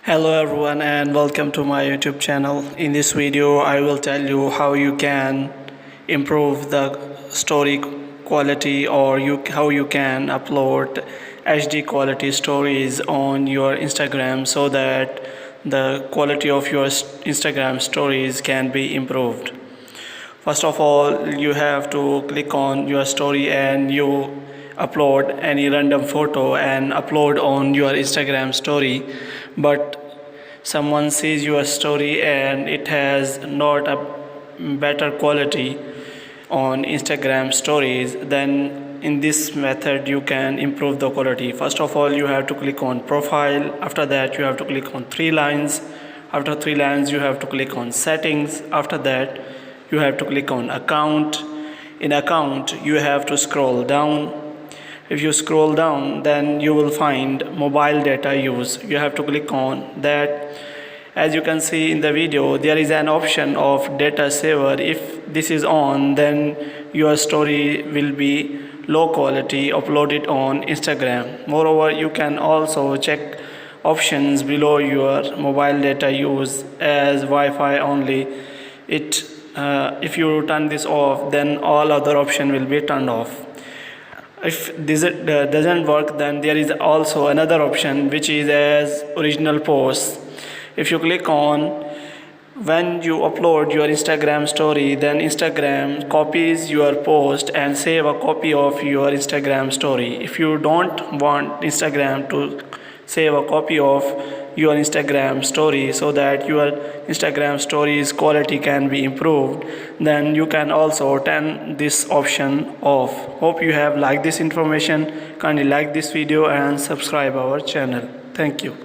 Hello everyone and welcome to my YouTube channel. In this video I will tell you how you can improve the story quality or how you can upload HD quality stories on your Instagram so that the quality of your Instagram stories can be improved. First of all, you have to click on your story and you upload any random photo and upload on your Instagram story, but someone sees your story and it has not a better quality on Instagram stories, then in this method you can improve the quality. First of all, you have to click on profile. After that you have to click on three lines. After three lines you have to click on settings. After that you have to click on account. In account you have to scroll down. If you scroll down, then you will find mobile data use. You have to click on that. As you can see in the video, there is an option of data saver. If this is on, then your story will be low quality uploaded on Instagram. Moreover, you can also check options below your mobile data use as Wi-Fi only. If you turn this off, then all other option will be turned off. If this doesn't work, then there is also another option which is as original post. If you click on, when you upload your Instagram story, then Instagram copies your post and save a copy of your Instagram story. If you don't want Instagram to save a copy of your Instagram story so that your Instagram story's quality can be improved, then you can also turn this option off. Hope you have liked this information. Kindly like this video and subscribe our channel. Thank you.